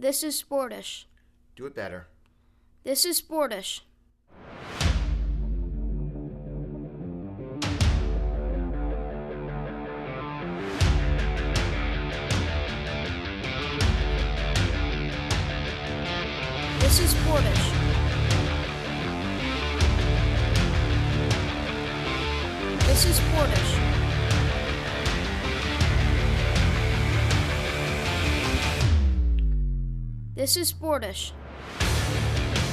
This is Sportish. Do it better. This is Sportish. This is Sportish. This is Sportish. This is Sportish.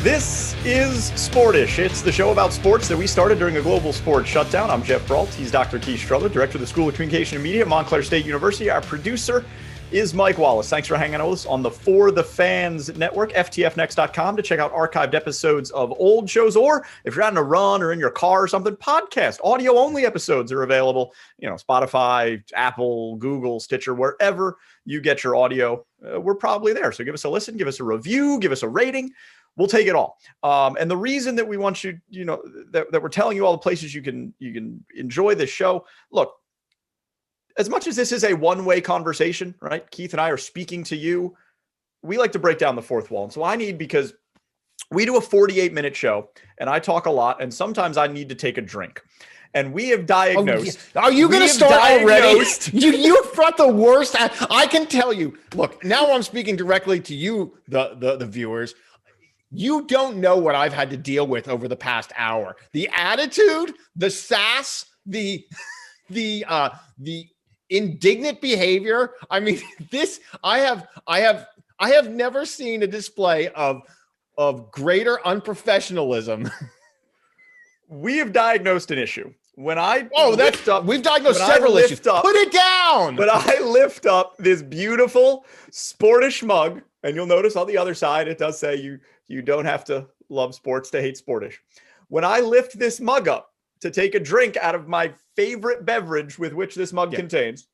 This is Sportish. It's the show about sports that we started during a global sports shutdown. I'm Geoff Brault. He's Dr. Keith Strudler, director of the School of Communication and Media at Montclair State University. Our producer is Mike Wallace. Thanks for hanging out with us on the For the Fans Network, ftfnext.com, to check out archived episodes of old shows, or if you're on a run or in your car or something, podcast. Audio-only episodes are available, Spotify, Apple, Google, Stitcher, wherever you get your audio. We're probably there. So give us a listen, give us a review, give us a rating. We'll take it all. And the reason that we want you, that we're telling you all the places you can enjoy this show. Look, as much as this is a one-way conversation, right? Keith and I are speaking to you. We like to break down the fourth wall. And so because we do a 48-minute show and I talk a lot, and sometimes I need to take a drink. And we have diagnosed. Are you going to start already? You brought the worst. I can tell you. Look, now I'm speaking directly to you, the viewers. You don't know what I've had to deal with over the past hour. The attitude, the sass, the indignant behavior. I mean, I have never seen a display of greater unprofessionalism. We have diagnosed an issue. We've diagnosed several issues. Put it down. But I lift up this beautiful Sportish mug, and you'll notice on the other side it does say you don't have to love sports to hate Sportish. When I lift this mug up to take a drink out of my favorite beverage with which this mug contains,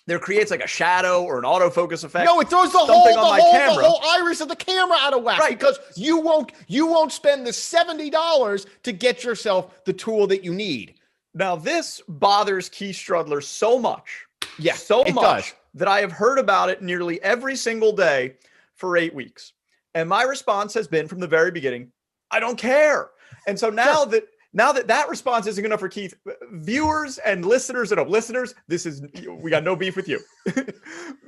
there creates like a shadow or an autofocus effect. No, it throws the whole iris of the camera out of whack, right? Because you won't spend the $70 to get yourself the tool that you need. Now, this bothers Keith Strudler so much, does. that I have heard about it nearly every single day for 8 weeks. And my response has been from the very beginning, I don't care. And so now that response isn't enough for Keith, viewers and listeners, we got no beef with you.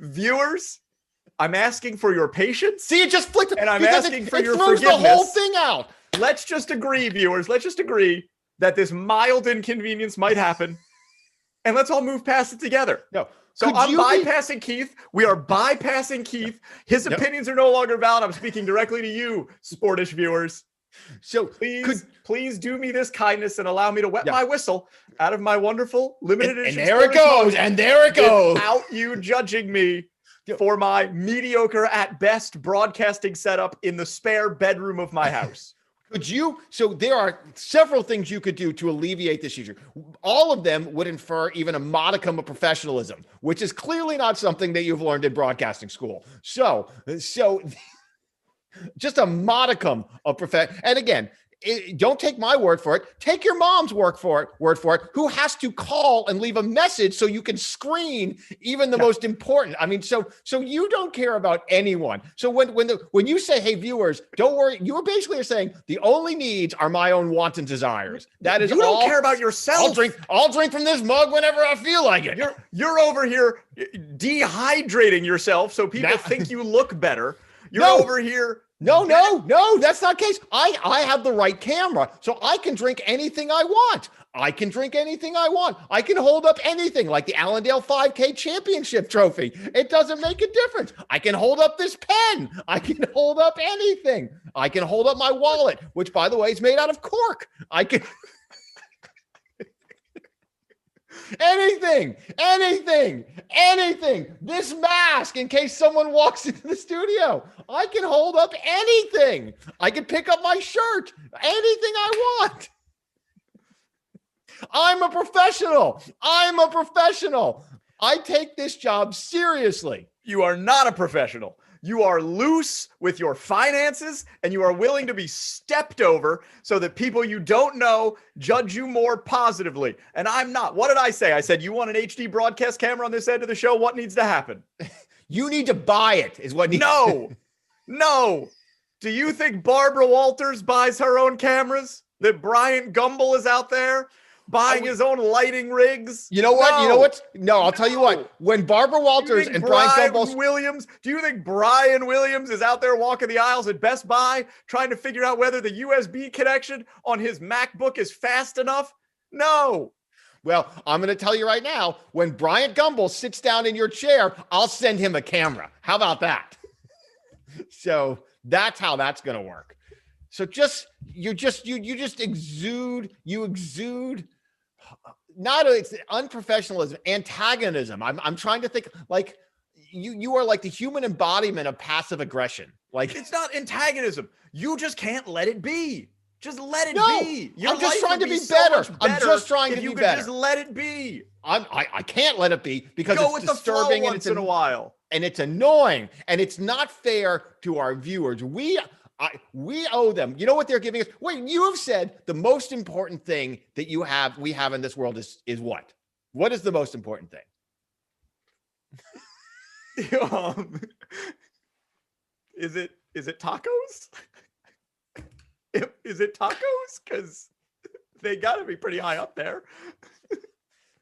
Viewers, I'm asking for your patience. See, it just flicked. And I'm asking for your forgiveness. It throws the whole thing out. Let's just agree, viewers. Let's just agree that this mild inconvenience might happen. And let's all move past it together. No. So I'm bypassing Keith. We are bypassing Keith. His opinions are no longer valid. I'm speaking directly to you, Sportish viewers. So please do me this kindness and allow me to wet my whistle out of my wonderful limited edition. And there it goes. Without you judging me for my mediocre at best broadcasting setup in the spare bedroom of my house. So there are several things you could do to alleviate this issue. All of them would infer even a modicum of professionalism, which is clearly not something that you've learned in broadcasting school. So just a modicum of and again, don't take my word for it. Take your mom's word for it, who has to call and leave a message so you can screen even the most important. I mean, so you don't care about anyone. So when you say, hey, viewers, don't worry, you basically are saying the only needs are my own wants and desires. That is, you don't care about yourself. I'll drink from this mug whenever I feel like it. You're over here dehydrating yourself so people think you look better. You're over here. No, that's not the case. I have the right camera, so I can drink anything I want. I can hold up anything, like the Allendale 5K championship trophy. It doesn't make a difference. I can hold up this pen. I can hold up anything. I can hold up my wallet, which, by the way, is made out of cork. I can... Anything. This mask, in case someone walks into the studio, I can hold up anything. I can pick up my shirt, anything I want. I'm a professional. I take this job seriously. You are not a professional. You are loose with your finances, and you are willing to be stepped over so that people you don't know judge you more positively. And I'm not. What did I say? I said, you want an HD broadcast camera on this end of the show? What needs to happen? You need to buy it is what needs No. Do you think Barbara Walters buys her own cameras? That Bryant Gumbel is out there buying his own lighting rigs? You know what? No, I'll tell you what. When Barbara Walters and Brian Gumbel do you think Brian Williams is out there walking the aisles at Best Buy trying to figure out whether the USB connection on his MacBook is fast enough? No. Well, I'm going to tell you right now, when Bryant Gumbel sits down in your chair, I'll send him a camera. How about that? So that's how that's going to work. So you just exude not it's unprofessionalism, antagonism. I'm trying to think like you are like the human embodiment of passive aggression. Like it's not antagonism. You just can't let it be. Just let it be. I'm just trying to be better. I'm just trying to be better. Just let it be. I can't let it be because Go it's with disturbing the flow once in a while. And it's annoying and it's not fair to our viewers. We owe them. You know what they're giving us? Wait, you have said the most important thing that we have in this world is what? What is the most important thing? Is it tacos? Is it tacos? Because they got to be pretty high up there.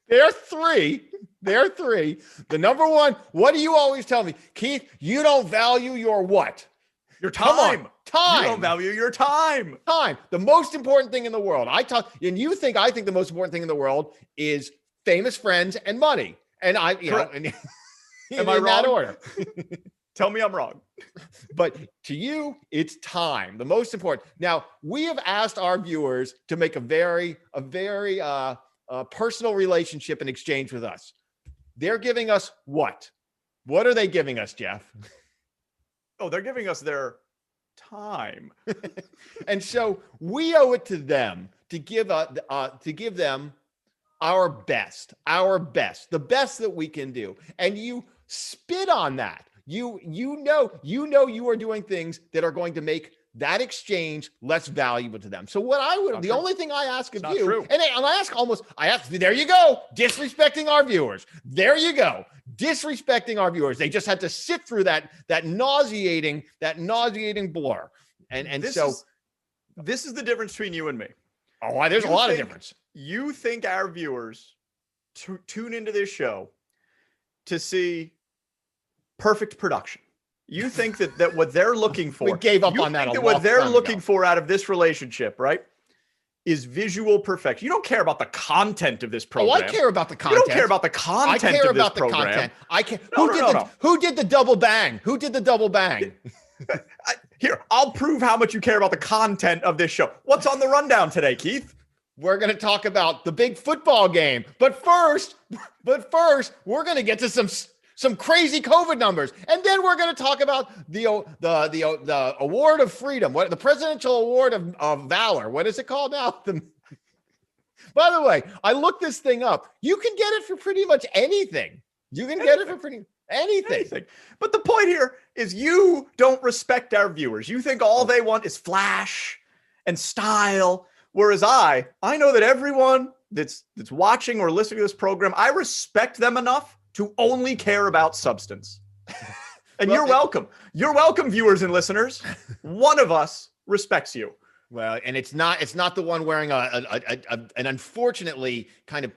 They're three. The number one, what do you always tell me? Keith, you don't value your what? Your time. Time. You don't value your time. Time. The most important thing in the world. I think the most important thing in the world is famous friends and money. And am I wrong? In that order. Tell me I'm wrong. But to you, it's time. The most important. Now, we have asked our viewers to make a very personal relationship in exchange with us. They're giving us what? What are they giving us, Jeff? Oh, they're giving us their time. And so we owe it to them to give them our best, the best that we can do. And you spit on that. You know you are doing things that are going to make that exchange less valuable to them. So only thing I ask of you, and I ask, there you go, disrespecting our viewers. There you go, disrespecting our viewers. They just had to sit through that nauseating blur. And this is the difference between you and me. Oh, there's a lot of difference. You think our viewers tune into this show to see perfect production. You think that what they're looking for, we gave up on that. What they're looking for out of this relationship, right, is visual perfection. You don't care about the content of this program. Oh, I care about the content. You don't care about the content. I care of this about the program. content. I care. Who did the double bang? Who did the double bang? Here, I'll prove how much you care about the content of this show. What's on the rundown today, Keith? We're going to talk about the big football game, but first, we're going to get to some crazy COVID numbers, and then we're going to talk about the award of freedom, the presidential award of valor. What is it called now? By the way, I looked this thing up. You can get it for pretty much anything. Get it for pretty anything. But the point here is you don't respect our viewers. You think all they want is flash and style. Whereas I know that everyone that's watching or listening to this program, I respect them enough to only care about substance. And you're welcome. You're welcome, viewers and listeners. One of us respects you. Well, and it's not the one wearing an unfortunately kind of.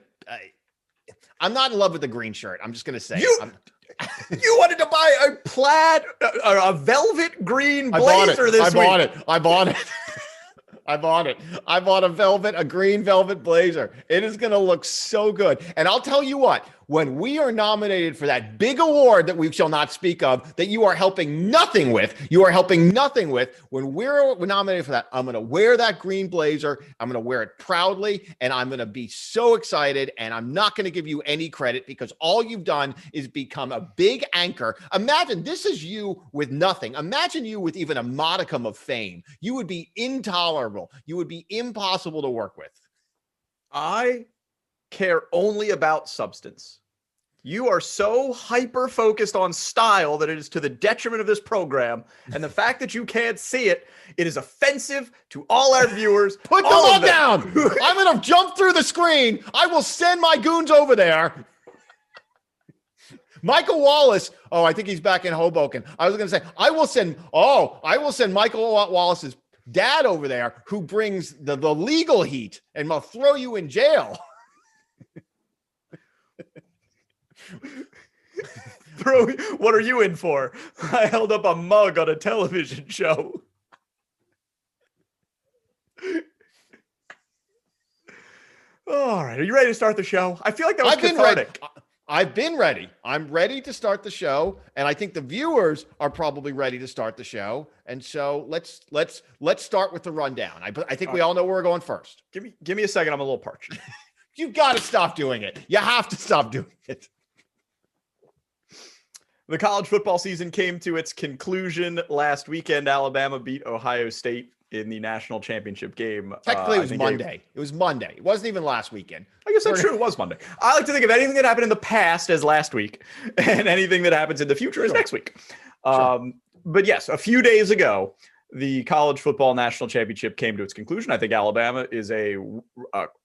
I'm not in love with the green shirt. I'm just going to say you wanted to buy a plaid, a velvet green blazer this week. I bought it. I bought a green velvet blazer. It is going to look so good. And I'll tell you what, when we are nominated for that big award that we shall not speak of, that you are helping nothing with, when we're nominated for that, I'm going to wear that green blazer. I'm going to wear it proudly, and I'm going to be so excited, and I'm not going to give you any credit because all you've done is become a big anchor. Imagine this is you with nothing. Imagine you with even a modicum of fame. You would be intolerable. You would be impossible to work with. I care only about substance. You are so hyper-focused on style that it is to the detriment of this program. And the fact that you can't see it, it is offensive to all our viewers. Put them all down. I'm going to jump through the screen. I will send my goons over there. Michael Wallace. Oh, I think he's back in Hoboken. I was going to say, I will send Michael Wallace's dad over there who brings the legal heat and will throw you in jail. What are you in for? I held up a mug on a television show. All right. Are you ready to start the show? I feel like that was cathartic. I've been ready. I'm ready to start the show, and I think the viewers are probably ready to start the show. And so let's start with the rundown. I think we all know where we're going first. Give me a second. I'm a little parched. You've got to stop doing it. You have to stop doing it. The college football season came to its conclusion last weekend. Alabama beat Ohio State in the national championship game. Technically, it was Monday. It was Monday. It wasn't even last weekend. I guess that's true. It was Monday. I like to think of anything that happened in the past as last week, and anything that happens in the future as next week. But yes, a few days ago, the college football national championship came to its conclusion. I think Alabama is a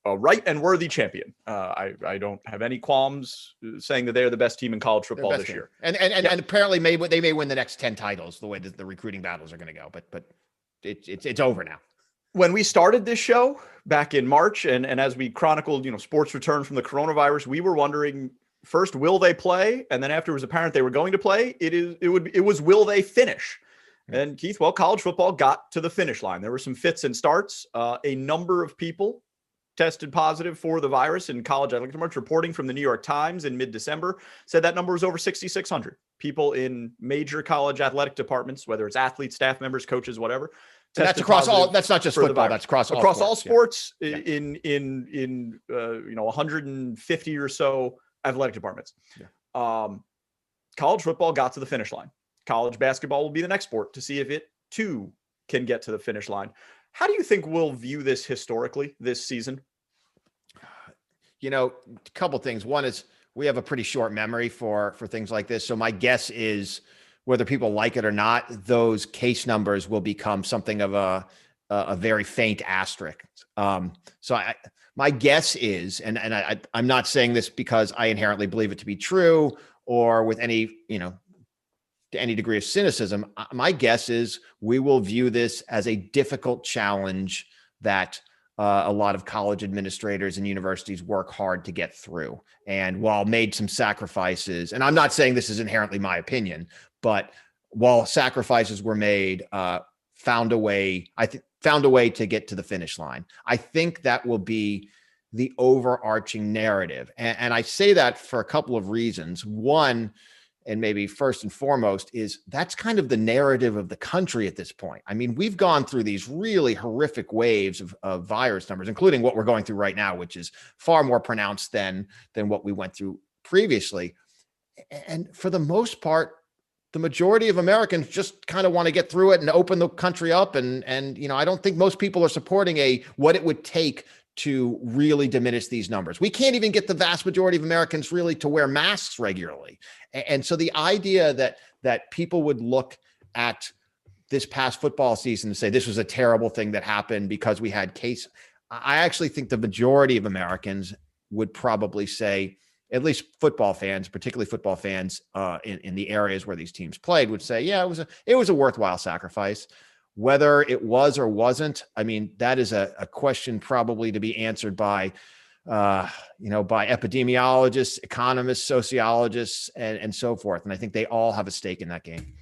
right and worthy champion. I don't have any qualms saying that they're the best team in college football this year. And apparently they may win the next 10 titles the way that the recruiting battles are going to go. But it's over now. When we started this show back in March, and as we chronicled, sports return from the coronavirus, we were wondering first, will they play? And then after it was apparent they were going to play, it was will they finish? And Keith, well, college football got to the finish line. There were some fits and starts. A number of people tested positive for the virus in college athletic departments. Reporting from the New York Times in mid-December said that number was over 6,600 people in major college athletic departments, whether it's athletes, staff members, coaches, whatever. That's across all. That's not just football. That's across all sports. In 150 or so athletic departments. Yeah. College football got to the finish line. College basketball will be the next sport to see if it too can get to the finish line. How do you think we'll view this historically this season? A couple things. One is we have a pretty short memory for things like this. So my guess is whether people like it or not, those case numbers will become something of a very faint asterisk. My guess is, and I'm not saying this because I inherently believe it to be true or with any, to any degree of cynicism, my guess is we will view this as a difficult challenge that a lot of college administrators and universities work hard to get through. And while made some sacrifices, and I'm not saying this is inherently my opinion, but while sacrifices were made, found a way to get to the finish line. I think that will be the overarching narrative. And I say that for a couple of reasons. One, and maybe first and foremost, is that's kind of the narrative of the country at this point. I mean, we've gone through these really horrific waves of virus numbers, including what we're going through right now, which is far more pronounced than what we went through previously. And for the most part, the majority of Americans just kind of want to get through it and open the country up. And I don't think most people are supporting what it would take to really diminish these numbers. We can't even get the vast majority of Americans really to wear masks regularly. And so the idea that people would look at this past football season and say this was a terrible thing that happened because we had case, I actually think the majority of Americans would probably say, at least football fans, particularly football fans in the areas where these teams played, would say, yeah, it was a worthwhile sacrifice. Whether it was or wasn't, I mean, that is a question probably to be answered by epidemiologists, economists, sociologists, and so forth. And I think they all have a stake in that game.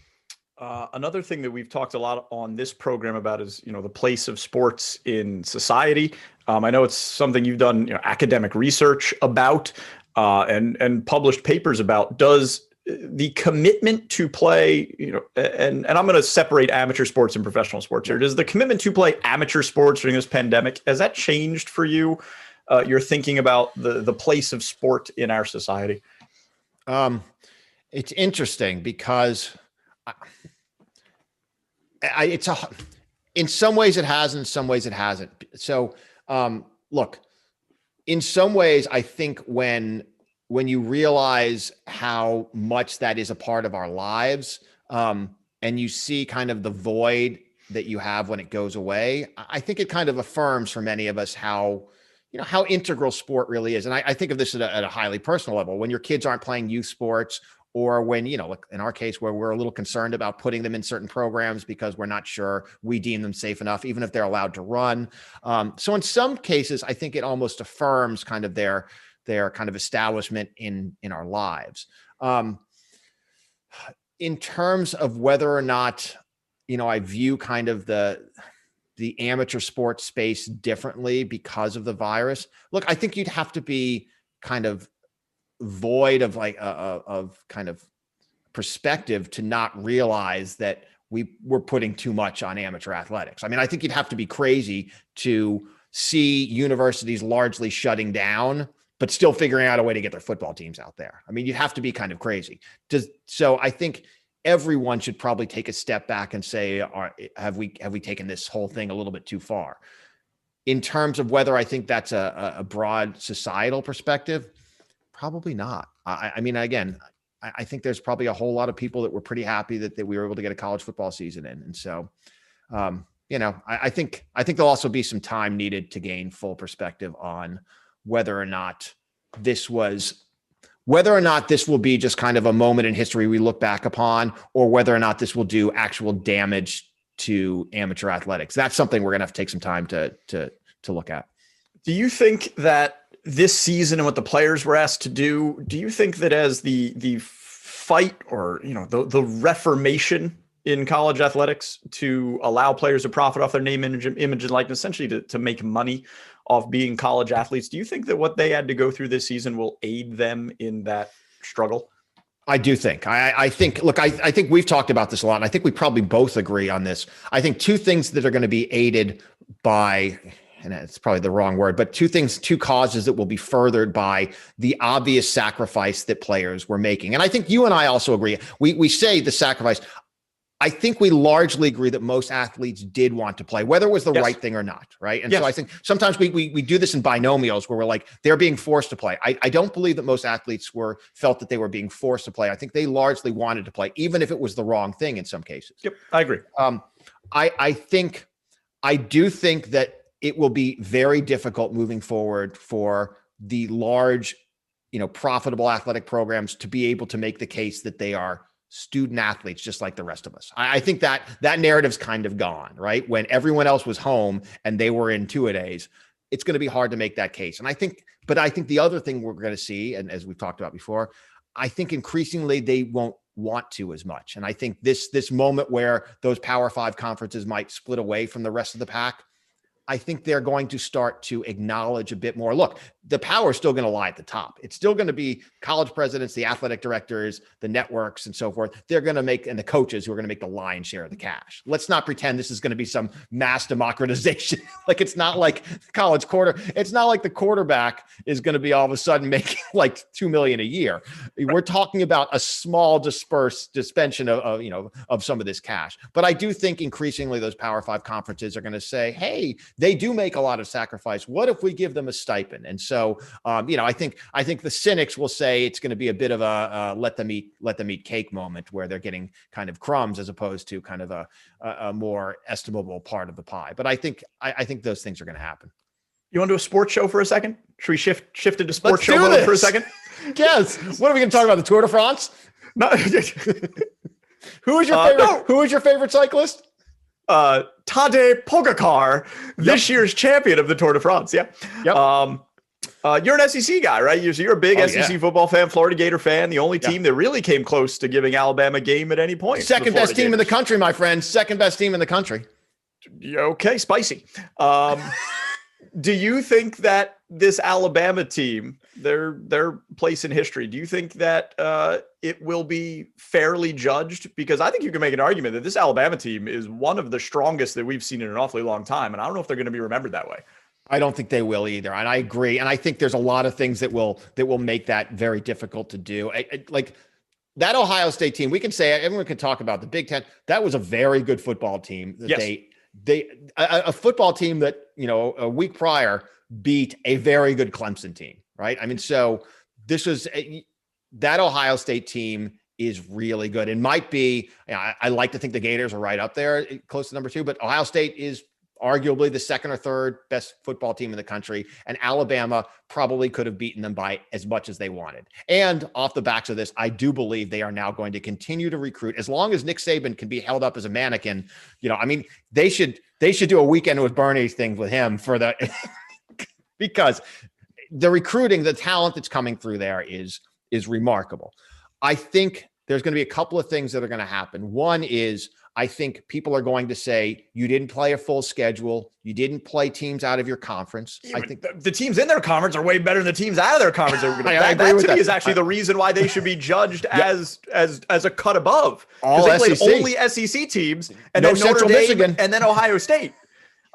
Another thing that we've talked a lot on this program about is, the place of sports in society. I know it's something you've done academic research about and published papers about. Does the commitment to play, and I'm going to separate amateur sports and professional sports here. Does the commitment to play amateur sports during this pandemic, has that changed for you? You're thinking about the place of sport in our society? It's interesting because in some ways it has, in some ways it hasn't. So look, in some ways, I think when you realize how much that is a part of our lives, and you see kind of the void that you have when it goes away, I think it kind of affirms for many of us how integral sport really is. And I think of this at a highly personal level. When your kids aren't playing youth sports or when, like in our case, where we're a little concerned about putting them in certain programs because we're not sure we deem them safe enough, even if they're allowed to run. So in some cases, I think it almost affirms kind of their kind of establishment in our lives. In terms of whether or not, I view kind of the amateur sports space differently because of the virus. Look, I think you'd have to be kind of void of of kind of perspective to not realize that we're putting too much on amateur athletics. I mean, I think you'd have to be crazy to see universities largely shutting down, but still figuring out a way to get their football teams out there. I mean, you'd have to be kind of crazy. So I think everyone should probably take a step back and say, have we taken this whole thing a little bit too far? In terms of whether I think that's a broad societal perspective, probably not. I mean, again, I think there's probably a whole lot of people that were pretty happy that we were able to get a college football season in. And so, I think there'll also be some time needed to gain full perspective on whether or not this will be just kind of a moment in history we look back upon, or whether or not this will do actual damage to amateur athletics. That's something we're going to have to take some time to look at. Do you think that this season and what the players were asked to do you think that as the fight or, the reformation in college athletics to allow players to profit off their name, image and likeness, essentially to make money off being college athletes, do you think that what they had to go through this season will aid them in that struggle? I do think. I think we've talked about this a lot, and I think we probably both agree on this. I think two things that are going to be aided by, and it's probably the wrong word, but two causes that will be furthered by the obvious sacrifice that players were making. And I think you and I also agree. We say the sacrifice. I think we largely agree that most athletes did want to play, whether it was the right thing or not, right? And so I think sometimes we do this in binomials where we're like, they're being forced to play. I don't believe that most athletes felt that they were being forced to play. I think they largely wanted to play, even if it was the wrong thing in some cases. Yep, I agree. I do think that it will be very difficult moving forward for the large, profitable athletic programs to be able to make the case that they are student athletes just like the rest of us. I think that narrative's kind of gone, right? When everyone else was home and they were in two-a-days, it's going to be hard to make that case. And I think the other thing we're going to see, and as we've talked about before, I think increasingly they won't want to as much. And I think this moment where those Power 5 conferences might split away from the rest of the pack, I think they're going to start to acknowledge a bit more. Look, the power is still going to lie at the top. It's still going to be college presidents, the athletic directors, the networks, and so forth. They're going to make, and the coaches who are going to make the lion's share of the cash. Let's not pretend this is going to be some mass democratization. Like it's not like it's not like the quarterback is going to be all of a sudden making like $2 million a year. We're talking about a small dispension of some of this cash. But I do think increasingly those Power 5 conferences are going to say, hey, they do make a lot of sacrifice. What if we give them a stipend? And so, I think the cynics will say it's going to be a bit of a let them eat cake moment where they're getting kind of crumbs as opposed to kind of a more estimable part of the pie. But I think those things are going to happen. You want to do a sports show for a second? Should we shift into sports show mode for a second? Yes. What are we going to talk about? The Tour de France? No. Who is your favorite? Who is your favorite cyclist? Tadej Pogacar, this year's champion of the Tour de France. Yeah. Yep. You're an SEC guy, right? You're a big SEC football fan, Florida Gator fan. The only team that really came close to giving Alabama a game at any point. Second best team in the country, my friend. Second best team in the country. Okay, spicy. Do you think that this Alabama team, their place in history, do you think that it will be fairly judged? Because I think you can make an argument that this Alabama team is one of the strongest that we've seen in an awfully long time. And I don't know if they're going to be remembered that way. I don't think they will either. And I agree. And I think there's a lot of things that will make that very difficult to do. Like that Ohio State team, we can say, everyone can talk about the Big Ten. That was a very good football team. A football team that, a week prior beat a very good Clemson team, right? I mean, so that Ohio State team is really good and might be, I like to think the Gators are right up there close to number 2, but Ohio State is arguably the second or third best football team in the country, and Alabama probably could have beaten them by as much as they wanted. And off the backs of this, I do believe they are now going to continue to recruit as long as Nick Saban can be held up as a mannequin. They should do a weekend with Bernie thing with him for the because the recruiting, the talent that's coming through there is remarkable. I think there's going to be a couple of things that are going to happen. One is, I think people are going to say, you didn't play a full schedule. You didn't play teams out of your conference. Yeah, I think the teams in their conference are way better than the teams out of their conference. That to me is actually the reason why they should be judged as a cut above. All they SEC. played only SEC teams, and No then Notre Central Dame, Michigan. and then Ohio State.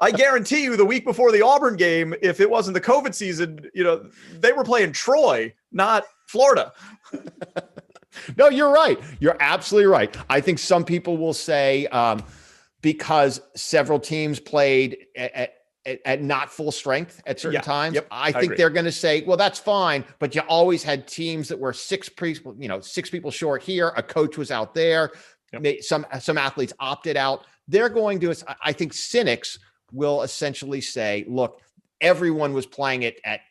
I guarantee you, the week before the Auburn game, if it wasn't the COVID season, they were playing Troy, not Florida. No, you're right. You're absolutely right. I think some people will say because several teams played at not full strength at certain times. Yep, I think agree. they're going to say, well, that's fine, but you always had teams that were six people short here. A coach was out there. Yep. Some athletes opted out. They're going to, I think cynics will essentially say, look, everyone was playing it at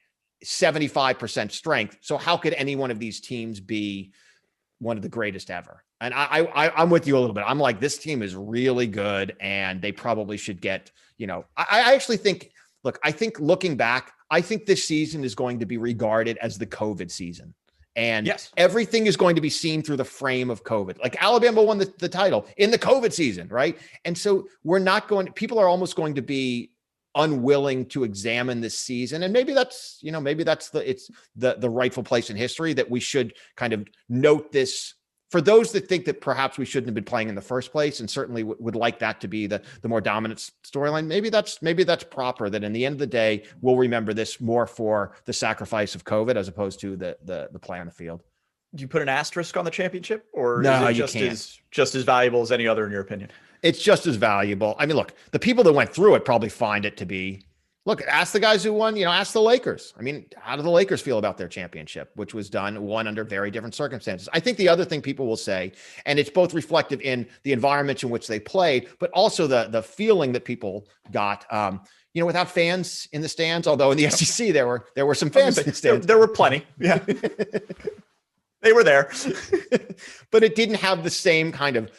75% strength. So how could any one of these teams be one of the greatest ever? And I'm with you a little bit. I'm like, this team is really good and they probably should get, I actually think, I think looking back, I think this season is going to be regarded as the COVID season. And yes, everything is going to be seen through the frame of COVID. Like Alabama won the title in the COVID season, right? And so people are almost going to be unwilling to examine this season. And maybe that's the rightful place in history that we should kind of note this for those that think that perhaps we shouldn't have been playing in the first place and certainly would like that to be the more dominant storyline. Maybe that's proper, that in the end of the day, we'll remember this more for the sacrifice of COVID as opposed to the play on the field. Do you put an asterisk on the championship, or no, is it just as valuable as any other in your opinion? It's just as valuable. I mean, look, the people that went through it probably find it to be, ask the guys who won, ask the Lakers. I mean, how do the Lakers feel about their championship, which was won under very different circumstances? I think the other thing people will say, and it's both reflective in the environment in which they played, but also the feeling that people got, without fans in the stands, although in the SEC, there were some fans in the stands. There were plenty. Yeah. They were there. But it didn't have the same kind of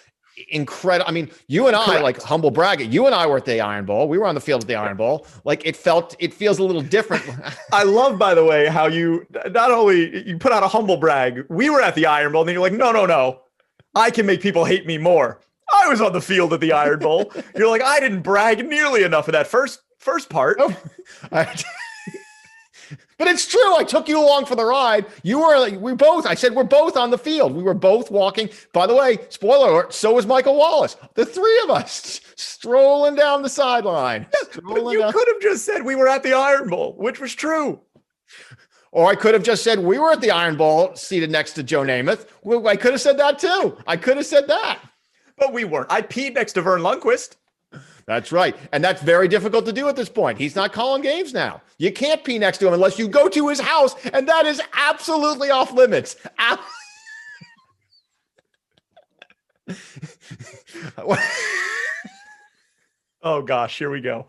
incredible. I mean, you and I, like humble bragging, you and I were at the Iron Bowl. We were on the field at the Iron Bowl. Like it feels a little different. I love, by the way, how you not only you put out a humble brag. We were at the Iron Bowl, and then you're like, no. I can make people hate me more. I was on the field at the Iron Bowl. You're like, I didn't brag nearly enough of that first part. Oh, but it's true. I took you along for the ride. I said, we're both on the field. We were both walking. By the way, spoiler alert, so was Michael Wallace. The three of us strolling down the sideline. But you could have just said we were at the Iron Bowl, which was true. Or I could have just said we were at the Iron Bowl seated next to Joe Namath. I could have said that too. I could have said that. But we weren't. I peed next to Vern Lundquist. That's right. And that's very difficult to do at this point. He's not calling games now. You can't pee next to him unless you go to his house, and that is absolutely off limits. Oh gosh, here we go.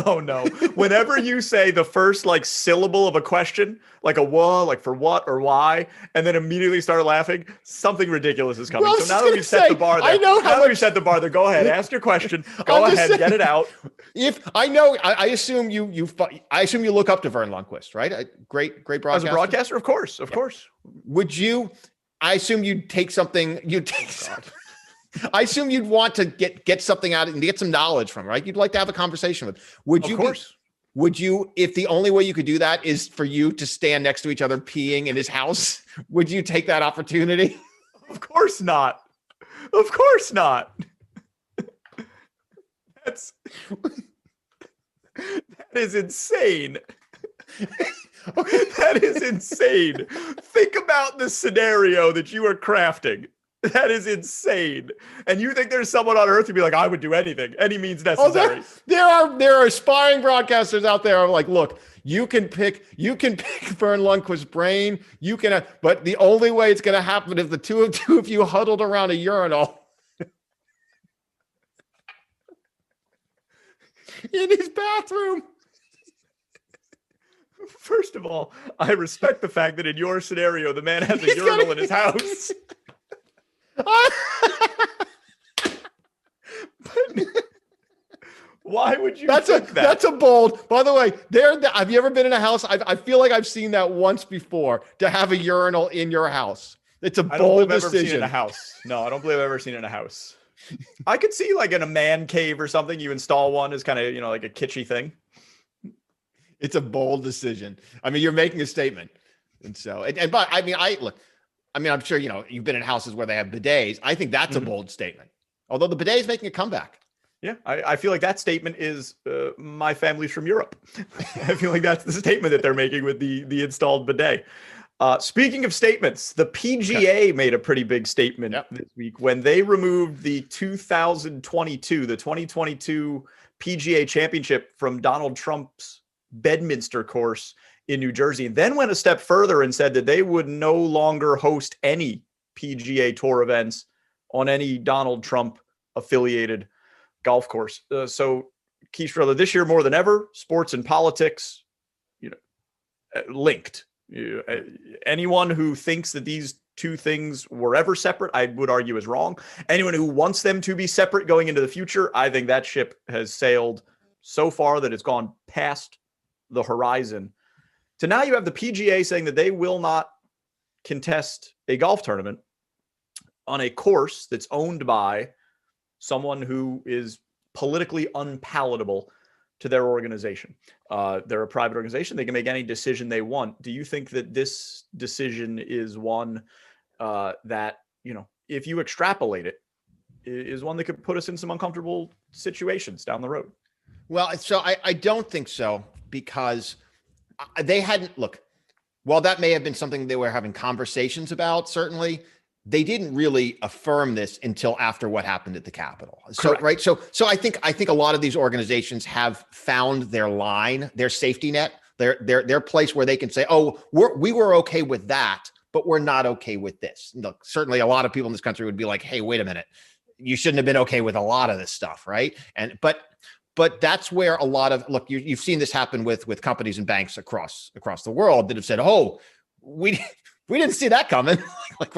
Oh no. Whenever you say the first syllable of a question, like a what, like for what or why, and then immediately start laughing, something ridiculous is coming. Well, so now that we've set the bar there, we've set the bar there, go ahead, ask your question. Go ahead, get it out. I assume you look up to Vern Lundquist, right? Great broadcaster. As a broadcaster, of course. Would you? I assume you'd take something. I assume you'd want to get something out and get some knowledge from, right? You'd like to have a conversation with. Would you, if the only way you could do that is for you to stand next to each other peeing in his house, would you take that opportunity? Of course not. Of course not. That is insane. That is insane. Think about the scenario that you are crafting. That is insane. And you think there's someone on earth who'd be like, I would do anything, any means necessary. There are aspiring broadcasters out there who are like, look, you can pick Vern Lundquist's brain. But the only way it's going to happen is the two of you huddled around a urinal. in his bathroom. First of all, I respect the fact that in your scenario, the man has a He's urinal got in his house. But why would you think that? That's a bold. By the way, have you ever been in a house? I feel like I've seen that once before, to have a urinal in your house. It's a I don't bold believe I've ever seen it decision. in a house. No, I don't believe I've ever seen it in a house. I could see like in a man cave or something, you install one as kind of, like a kitschy thing. It's a bold decision. I mean, you're making a statement. And so, but I mean, I'm sure, you've been in houses where they have bidets. I think that's a bold statement. Although the bidet is making a comeback. Yeah, I feel like that statement is my family's from Europe. I feel like that's the statement that they're making with the installed bidet. Speaking of statements, the PGA made a pretty big statement this week when they removed the 2022 PGA Championship from Donald Trump's Bedminster course in New Jersey, and then went a step further and said that they would no longer host any PGA Tour events on any Donald Trump affiliated golf course. So, Keith Strudler, this year more than ever, sports and politics, linked. Anyone who thinks that these two things were ever separate, I would argue is wrong. Anyone who wants them to be separate going into the future, I think that ship has sailed so far that it's gone past the horizon. So now you have the PGA saying that they will not contest a golf tournament on a course that's owned by someone who is politically unpalatable to their organization. They're a private organization. They can make any decision they want. Do you think that this decision is one that, if you extrapolate it, is one that could put us in some uncomfortable situations down the road? Well, so I don't think so, because they hadn't, while that may have been something they were having conversations about, certainly, they didn't really affirm this until after what happened at the Capitol. So, Correct. right. So I think a lot of these organizations have found their line, their safety net, their place where they can say, oh, we were okay with that, but we're not okay with this. Look, certainly a lot of people in this country would be like, hey, wait a minute, you shouldn't have been okay with a lot of this stuff, right? But that's where a lot of, you've seen this happen with companies and banks across the world that have said, oh, we didn't see that coming. like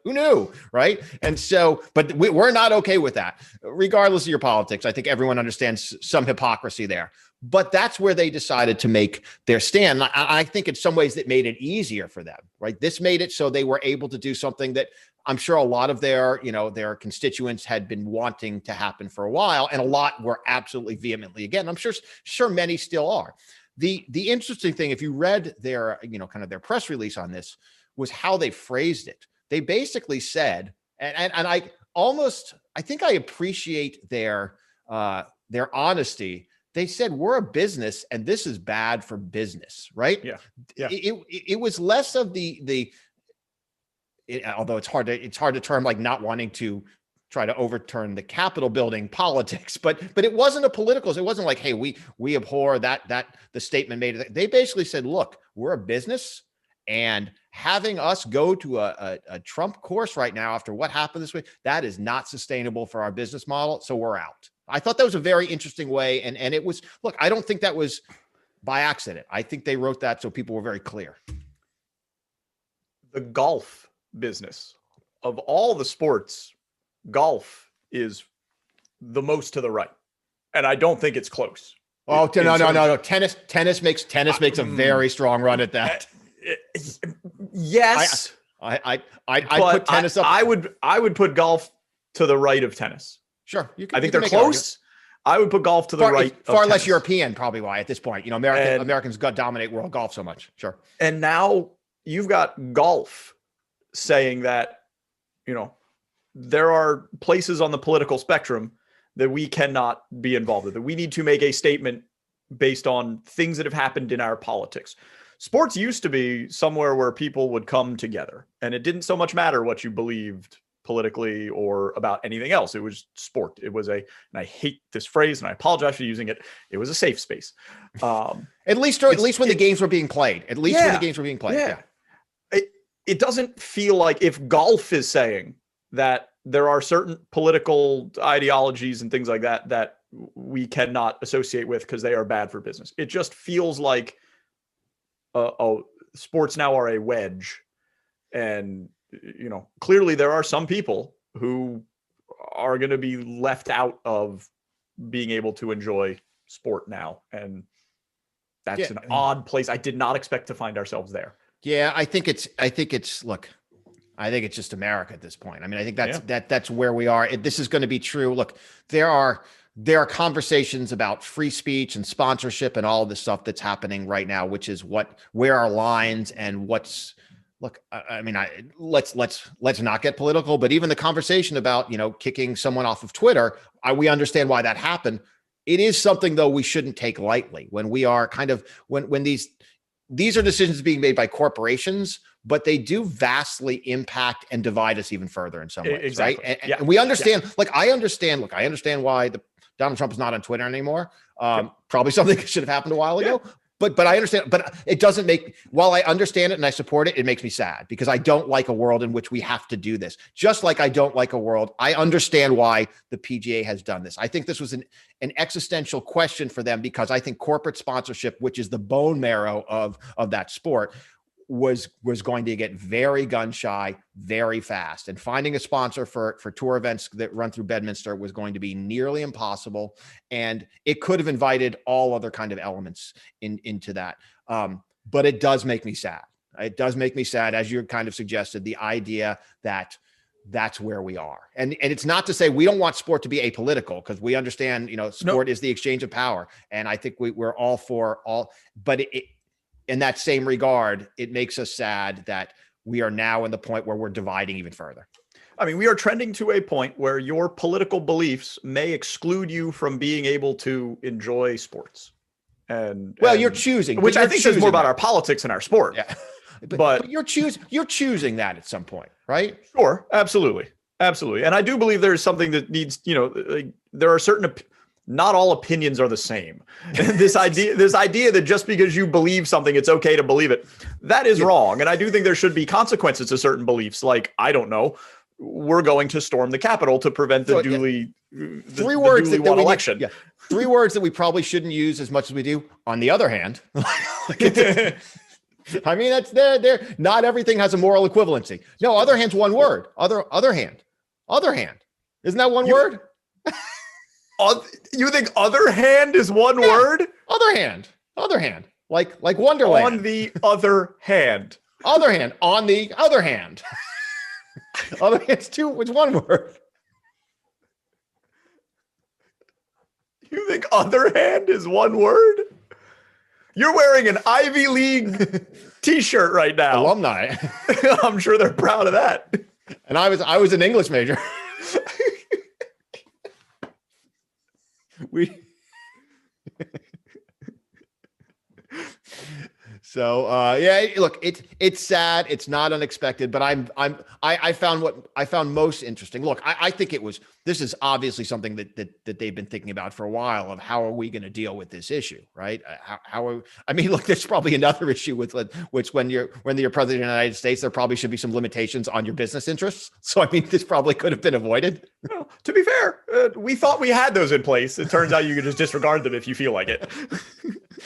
who knew, right? And so, but we're not okay with that. Regardless of your politics, I think everyone understands some hypocrisy there. But that's where they decided to make their stand. I think in some ways that made it easier for them, right? This made it so they were able to do something that I'm sure a lot of their constituents had been wanting to happen for a while, and a lot were absolutely vehemently again. I'm sure many still are. The interesting thing, if you read their, kind of their press release on this, was how they phrased it. They basically said, and I think I appreciate their honesty. They said, we're a business and this is bad for business, right? Yeah. It was less of although it's hard to term like not wanting to try to overturn the Capitol building politics, but it wasn't a political. It wasn't like, hey, we abhor that the statement made. They basically said, look, we're a business, and having us go to a Trump course right now after what happened this week, that is not sustainable for our business model. So we're out. I thought that was a very interesting way. And it was, look, I don't think that was by accident. I think they wrote that so people were very clear. The golf business, of all the sports, golf is the most to the right. And I don't think it's close. Oh, no. Tennis makes a very strong run at that. Yes. I put tennis up. I would put golf to the right of tennis. Sure. I think they're close. I would put golf to the right. Far less European, probably, why at this point. Americans dominate world golf so much. Sure. And now you've got golf saying that, there are places on the political spectrum that we cannot be involved with, that we need to make a statement based on things that have happened in our politics. Sports used to be somewhere where people would come together, and it didn't so much matter what you believed politically or about anything else. It was sport. It was and I hate this phrase and I apologize for using it, it was a safe space. At least when the games were being played. Yeah. It doesn't feel like, if golf is saying that there are certain political ideologies and things like that we cannot associate with because they are bad for business. It just feels like sports now are a wedge. And, clearly there are some people who are going to be left out of being able to enjoy sport now. And that's an odd place. I did not expect to find ourselves there. Yeah, I think it's just America at this point. I mean, I think that's where we are. This is going to be true. Look, there are conversations about free speech and sponsorship and all of this stuff that's happening right now, which is where our lines and what's. Look, I mean, let's not get political, but even the conversation about, kicking someone off of Twitter, we understand why that happened. It is something, though, we shouldn't take lightly when we are when these are decisions being made by corporations, but they do vastly impact and divide us even further in some ways. Exactly. Right. And we understand, I understand why Donald Trump is not on Twitter anymore. Probably something that should have happened a while ago. But I understand, but it doesn't while I understand it and I support it, it makes me sad because I don't like a world in which we have to do this. Just like I don't like a world. I understand why the PGA has done this. I think this was an existential question for them because I think corporate sponsorship, which is the bone marrow of that sport, was going to get very gun shy very fast, and finding a sponsor for tour events that run through Bedminster was going to be nearly impossible, and it could have invited all other kind of elements into that. But it does make me sad. It does make me sad, as you kind of suggested, the idea that that's where we are. And it's not to say we don't want sport to be apolitical, because we understand, sport is the exchange of power, and I think we're all for all, but in that same regard, it makes us sad that we are now in the point where we're dividing even further. I mean, we are trending to a point where your political beliefs may exclude you from being able to enjoy sports. You're choosing, which I think says more about our politics and our sport. Yeah. But you're choosing that at some point, right? Sure. Absolutely. And I do believe there's something that needs, there are certain not all opinions are the same. This idea that just because you believe something, it's okay to believe it, that is wrong. And I do think there should be consequences to certain beliefs. Like, I don't know, we're going to storm the Capitol to prevent the duly won election. Three words that we probably shouldn't use as much as we do. On the other hand, I mean, that's there. Not everything has a moral equivalency. No, other hand's one word. Other hand. Isn't that one word? You think other hand is one word? Other hand. Like Wonderland. On the other hand. On the other hand. Other hand's it's one word. You think other hand is one word? You're wearing an Ivy League t-shirt right now. Alumni. I'm sure they're proud of that. And I was an English major. Look, it's sad. It's not unexpected, but I found most interesting. Look, I think this is obviously something that they've been thinking about for a while, of how are we going to deal with this issue, right? Look, there's probably another issue with which when you're president of the United States, there probably should be some limitations on your business interests. So, I mean, this probably could have been avoided. Well, to be fair, we thought we had those in place. It turns out you can just disregard them if you feel like it.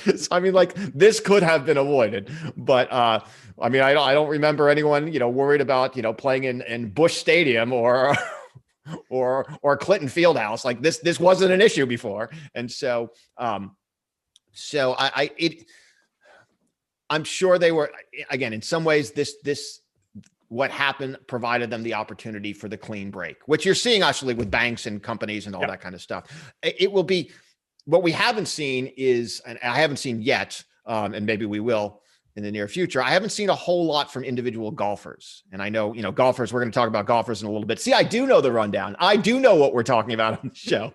So, I mean, like, this could have been avoided, but I don't remember anyone, worried about, playing in Busch Stadium or Clinton Fieldhouse. Like, this wasn't an issue before. And so, I'm sure they were, again, in some ways, what happened provided them the opportunity for the clean break, which you're seeing actually with banks and companies and all that kind of stuff. It will be, what we haven't seen is, and I haven't seen yet, and maybe we will in the near future, I haven't seen a whole lot from individual golfers. And I know, golfers, we're going to talk about golfers in a little bit. See, I do know the rundown. I do know what we're talking about on the show.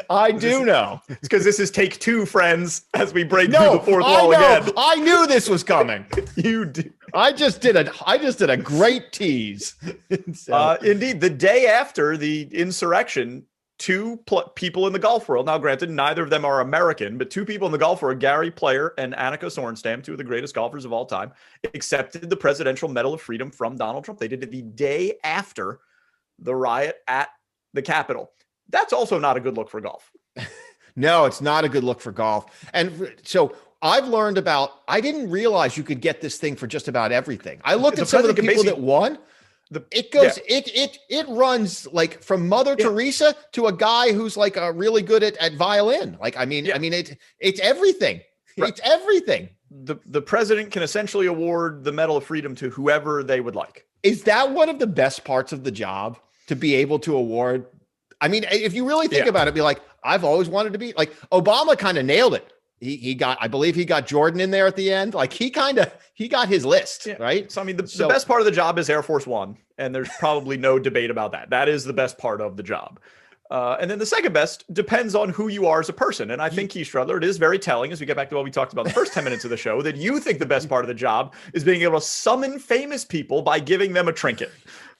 I do know. It's because this is take two, friends, as we break through the fourth wall again. I knew this was coming. You do. I just did a great tease. Indeed, the day after the insurrection, two people in the golf world, now granted, neither of them are American, but two people in the golf world, Gary Player and Annika Sorenstam, two of the greatest golfers of all time, accepted the Presidential Medal of Freedom from Donald Trump. They did it the day after the riot at the Capitol. That's also not a good look for golf. No, it's not a good look for golf. And so I've learned I didn't realize you could get this thing for just about everything. I looked at some of the people that won. It runs like from Mother Teresa to a guy who's like really good at violin. Like, it's everything. Right. It's everything. The president can essentially award the Medal of Freedom to whoever they would like. Is that one of the best parts of the job, to be able to award? I mean, if you really think about it, be like, I've always wanted to be like Obama. Kind of nailed it. I believe he got Jordan in there at the end. Like he got his list, right? So, I mean, the best part of the job is Air Force One, and there's probably no debate about that. That is the best part of the job. And then the second best depends on who you are as a person. And I think, Keith Strudler, it is very telling, as we get back to what we talked about the first 10 minutes of the show, that you think the best part of the job is being able to summon famous people by giving them a trinket.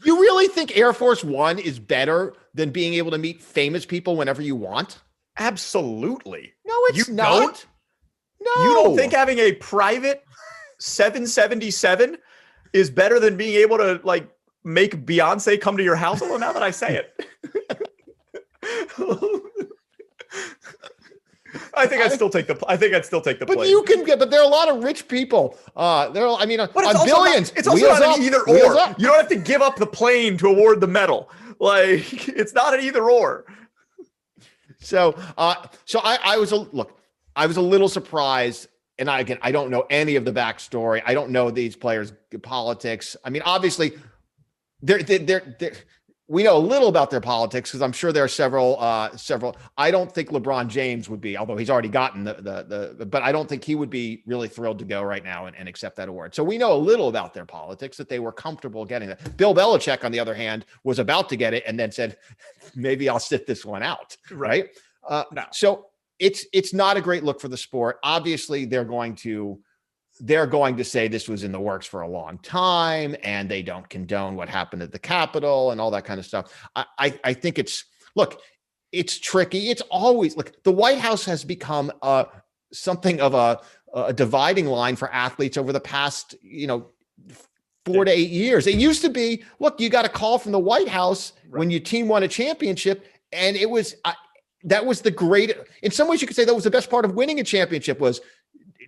You really think Air Force One is better than being able to meet famous people whenever you want? Absolutely. No, it's not. No. You don't think having a private 777 is better than being able to like make Beyonce come to your house? Although now that I say it, I think I'd still take the But plane. you can get. But there are a lot of rich people. But it's billions. It's also not an either or. You don't have to give up the plane to award the medal. Like, it's not an either or. So I was a little surprised, and I don't know any of the backstory. I don't know these players' politics. I mean, obviously, we know a little about their politics because I'm sure there are several. I don't think LeBron James would be, although he's already gotten but I don't think he would be really thrilled to go right now and accept that award. So we know a little about their politics, that they were comfortable getting that. Bill Belichick, on the other hand, was about to get it and then said, maybe I'll sit this one out. Right. No. So it's not a great look for the sport. Obviously, they're going to say this was in the works for a long time and they don't condone what happened at the Capitol and all that kind of stuff. I think it's tricky. It's always the White House has become something of a dividing line for athletes over the past, 4 to 8 years. It used to be, you got a call from the White House when your team won a championship. And it was, that was in some ways you could say that was the best part of winning a championship, was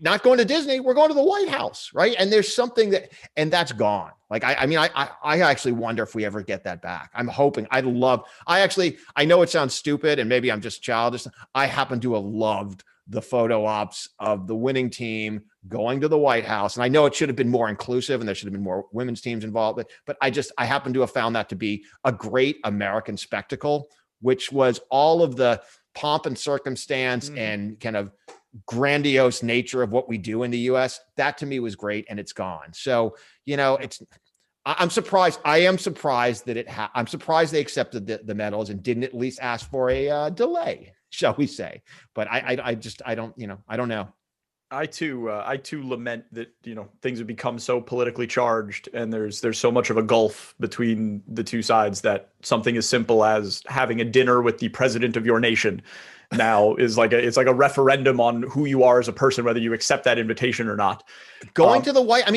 not going to Disney, we're going to the White House, right? And there's something and that's gone. Like, I actually wonder if we ever get that back. I'm hoping. I know it sounds stupid and maybe I'm just childish. I happen to have loved the photo ops of the winning team going to the White House. And I know it should have been more inclusive and there should have been more women's teams involved, but I happen to have found that to be a great American spectacle, which was all of the pomp and circumstance and kind of grandiose nature of what we do in the US. That to me was great, and it's gone. So, I'm surprised. I am surprised that I'm surprised they accepted the medals and didn't at least ask for a delay, shall we say. But I don't know. I too lament that, things have become so politically charged and there's so much of a gulf between the two sides that something as simple as having a dinner with the president of your nation now is it's like a referendum on who you are as a person, whether you accept that invitation or not. Going to the White, a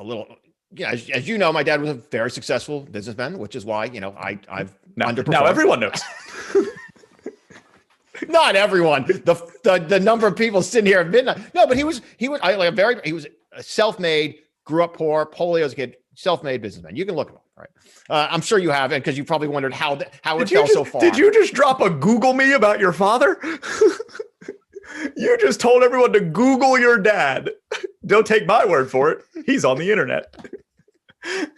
little, as you know, my dad was a very successful businessman, which is why, I've underperformed. Now everyone knows. Not everyone. The number of people sitting here have been but he was self-made, grew up poor, polio as a kid, self-made businessman. You can look at him, right? I'm sure you haven't, because you probably wondered how it fell so far. Did you just drop a Google me about your father? You just told everyone to Google your dad. Don't take my word for it. He's on the internet. I've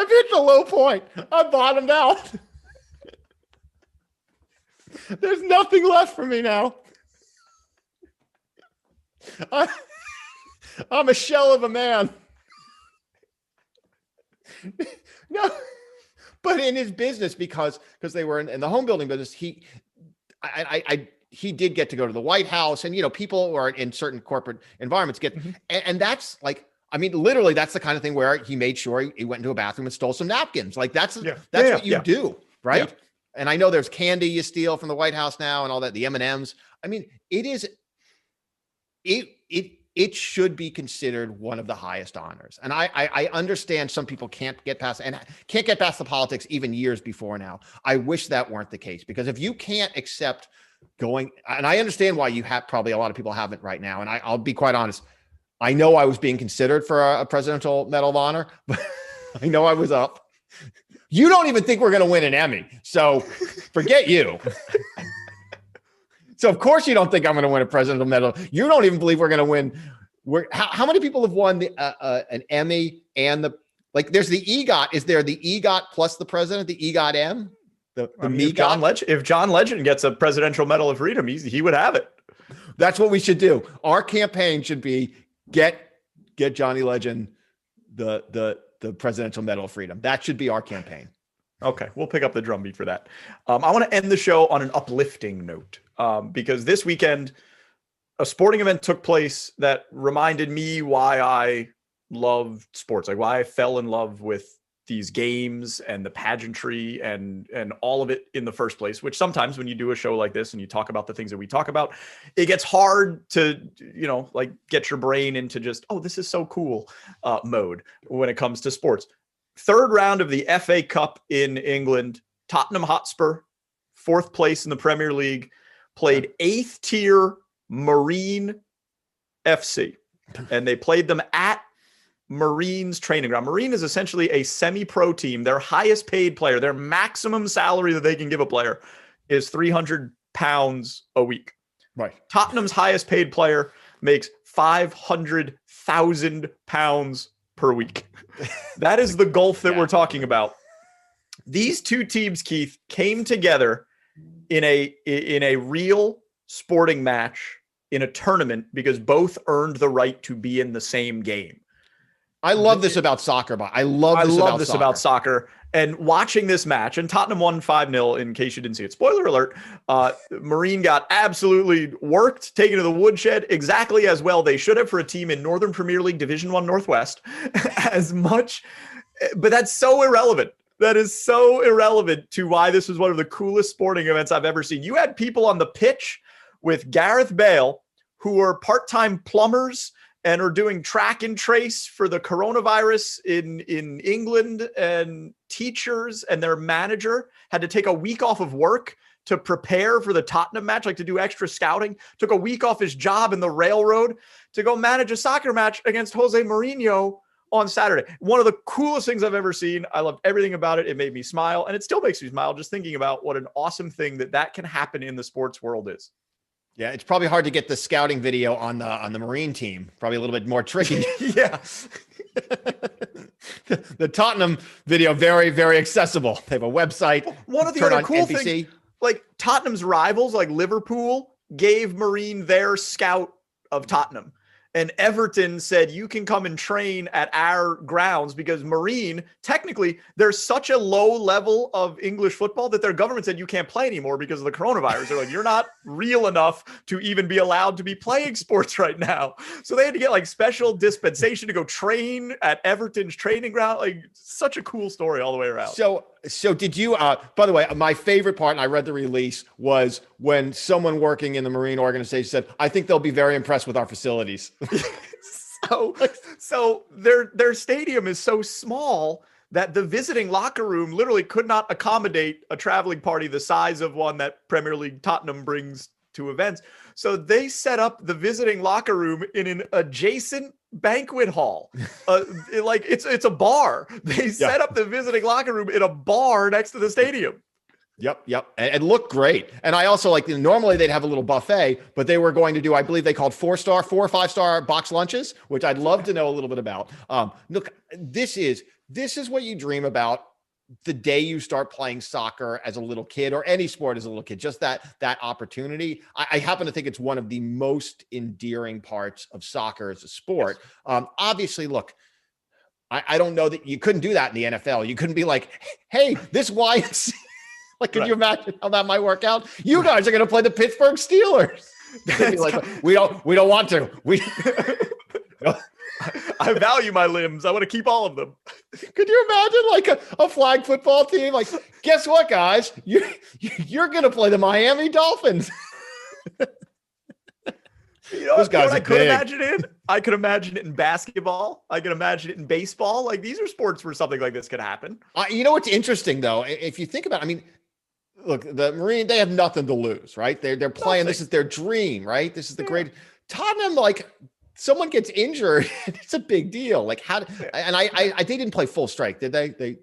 hit the low point. I bottomed out. There's nothing left for me now. I'm a shell of a man. No, but in his business, because they were in the home building business, he did get to go to the White House, and people who are in certain corporate environments get, and that's literally that's the kind of thing where he made sure he went into a bathroom and stole some napkins. Like that's what you do, right? Yeah. And I know there's candy you steal from the White House now and all that, the M&Ms. I mean, it's it should be considered one of the highest honors. And I understand some people can't get past the politics even years before now. I wish that weren't the case, because if you can't accept going, and I understand why you have, probably a lot of people haven't right now. And I'll be quite honest. I know I was being considered for a Presidential Medal of Honor, but I know I was up. You don't even think we're going to win an Emmy. So forget you. So of course you don't think I'm going to win a Presidential Medal. You don't even believe we're going to win. How many people have won an Emmy and there's the EGOT. Is there the EGOT plus the president, the EGOT M? If John Legend gets a Presidential Medal of Freedom, he would have it. That's what we should do. Our campaign should be get Johnny Legend the Presidential Medal of Freedom. That should be our campaign. Okay, we'll pick up the drumbeat for that. I want to end the show on an uplifting note, because this weekend a sporting event took place that reminded me why I love sports, like why I fell in love with these games and the pageantry and all of it in the first place, which sometimes when you do a show like this and you talk about the things that we talk about, it gets hard to, get your brain into just, oh, this is so cool mode when it comes to sports. Third round of the FA Cup in England, Tottenham Hotspur, 4th place in the Premier League, played 8th tier Marine FC, and they played them at Marine's training ground. Marine is essentially a semi-pro team. Their highest paid player, their maximum salary that they can give a player is £300 a week. Right. Tottenham's highest paid player makes £500,000 per week. That is the gulf that we're talking about. These two teams, Keith, came together in a real sporting match in a tournament because both earned the right to be in the same game. I love this about soccer, but I love this about soccer. And watching this match, and Tottenham won 5-0 in case you didn't see it. Spoiler alert, Marine got absolutely worked, taken to the woodshed, exactly as well they should have for a team in Northern Premier League Division 1 Northwest. But that's so irrelevant. That is so irrelevant to why this is one of the coolest sporting events I've ever seen. You had people on the pitch with Gareth Bale who are part-time plumbers and are doing track and trace for the coronavirus in England, and teachers and their manager had to take a week off of work to prepare for the Tottenham match, like to do extra scouting, took a week off his job in the railroad to go manage a soccer match against Jose Mourinho on Saturday. One of the coolest things I've ever seen. I loved everything about it. It made me smile, and it still makes me smile just thinking about what an awesome thing that can happen in the sports world is. Yeah, it's probably hard to get the scouting video on the Marine team. Probably a little bit more tricky. Yeah. The Tottenham video, very, very accessible. They have a website. One of the other cool things, like Tottenham's rivals, like Liverpool, gave Marine their scout of Tottenham. And Everton said, you can come and train at our grounds, because Marine, technically, there's such a low level of English football that their government said you can't play anymore because of the coronavirus. They're like, you're not real enough to even be allowed to be playing sports right now. So they had to get like special dispensation to go train at Everton's training ground. Like, such a cool story all the way around. So did you, by the way, my favorite part, and I read the release, was when someone working in the Marine organization said, I think they'll be very impressed with our facilities. So their stadium is so small that the visiting locker room literally could not accommodate a traveling party the size of one that Premier League Tottenham brings to events. So they set up the visiting locker room in an adjacent banquet hall. It's a bar. They set up the visiting locker room in a bar next to the stadium. Yep. And looked great. And I also normally they'd have a little buffet, but they were going to do, I believe they called 4 or 5-star box lunches, which I'd love to know a little bit about. Look, this is what you dream about the day you start playing soccer as a little kid, or any sport as a little kid, just that opportunity. I happen to think it's one of the most endearing parts of soccer as a sport. Yes. Obviously, look, I don't know that you couldn't do that in the NFL. You couldn't be like, hey, this YMCA. Can you imagine how that might work out? You guys are going to play the Pittsburgh Steelers. We don't want to. I value my limbs. I want to keep all of them. Could you imagine a flag football team? Guess what, guys? You're going to play the Miami Dolphins. Those guys I could imagine I could imagine it in basketball. I could imagine it in baseball. Like, these are sports where something like this could happen. You know what's interesting though, if you think about it, I mean, look, the Marine, they have nothing to lose, right? They're playing. This is their dream, right? This is the great Tottenham. Like, someone gets injured, it's a big deal. Like, they didn't play full strike, did they?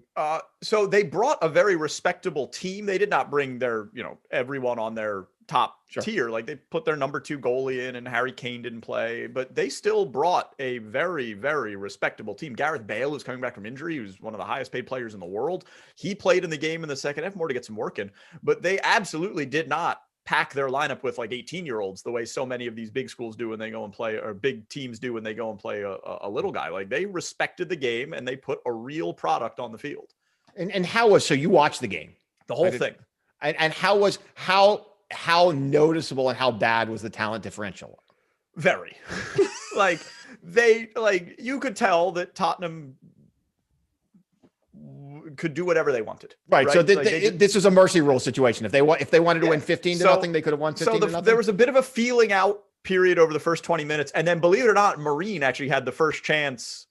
So they brought a very respectable team. They did not bring their, everyone on their top tier. Like, they put their number 2 goalie in, and Harry Kane didn't play, but they still brought a very, very respectable team. Gareth Bale, who's coming back from injury, who's one of the highest paid players in the world. He played in the game in the second half, more to get some work in, but they absolutely did not pack their lineup with like 18-year-olds the way so many of these big schools do when they go and play, or big teams do when they go and play a little guy. Like, they respected the game and they put a real product on the field. And so you watched the game, the whole thing. And how noticeable and how bad was the talent differential? Very. You could tell that Tottenham could do whatever they wanted. Right. So this was a mercy rule situation. If they wanted to win 15-0, they could have won 15-0. So there was a bit of a feeling out period over the first 20 minutes. And then, believe it or not, Marine actually had the first chance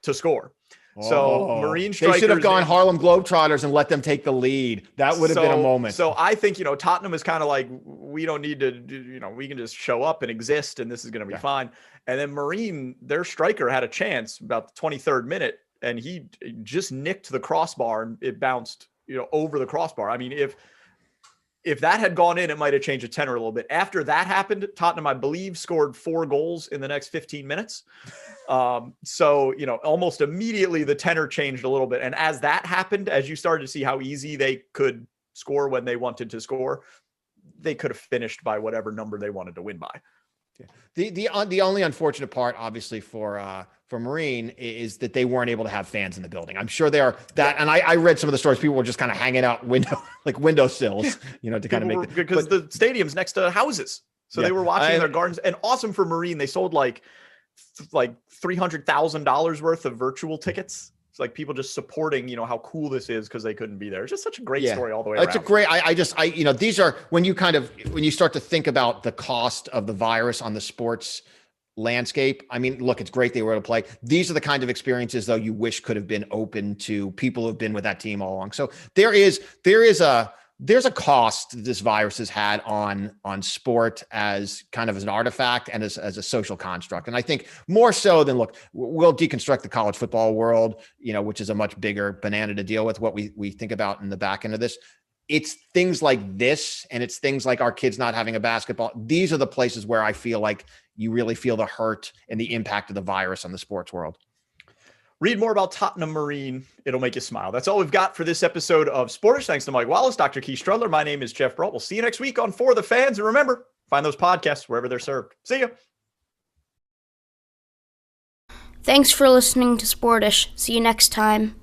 to score. So Marine strikers, they should have gone Harlem Globetrotters and let them take the lead. That would have been a moment. So I think, Tottenham is kind of like, we don't need to, we can just show up and exist and this is going to be fine. And then Marine, their striker had a chance about the 23rd minute, and he just nicked the crossbar and it bounced, over the crossbar. I mean, if that had gone in, it might have changed the tenor a little bit. After that happened, Tottenham, I believe, scored 4 goals in the next 15 minutes. So, almost immediately the tenor changed a little bit. And as that happened, as you started to see how easy they could score when they wanted to score, they could have finished by whatever number they wanted to win by. The only unfortunate part, obviously, for Marine is that they weren't able to have fans in the building. I'm sure they are that. And I read some of the stories. People were just kind of hanging out windowsills, to kind of make it, because the stadium's next to houses. So they were watching their gardens. And awesome for Marine, they sold like $300,000 worth of virtual tickets. It's like people just supporting, how cool this is because they couldn't be there. It's just such a great story all the way around. It's a great, these are, when you start to think about the cost of the virus on the sports landscape. I mean, look, it's great they were able to play. These are the kind of experiences, though, you wish could have been open to people who've been with that team all along. So there's a cost this virus has had on sport as kind of as an artifact and as a social construct. And I think more so than, look, we'll deconstruct the college football world, which is a much bigger banana to deal with, what we think about in the back end of this. It's things like this, and it's things like our kids not having a basketball. These are the places where I feel like you really feel the hurt and the impact of the virus on the sports world. Read more about Tottenham Marine. It'll make you smile. That's all we've got for this episode of Sportish. Thanks to Mike Wallace, Dr. Keith Strudler. My name is Geoff Brault. We'll see you next week on For the Fans. And remember, find those podcasts wherever they're served. See ya. Thanks for listening to Sportish. See you next time.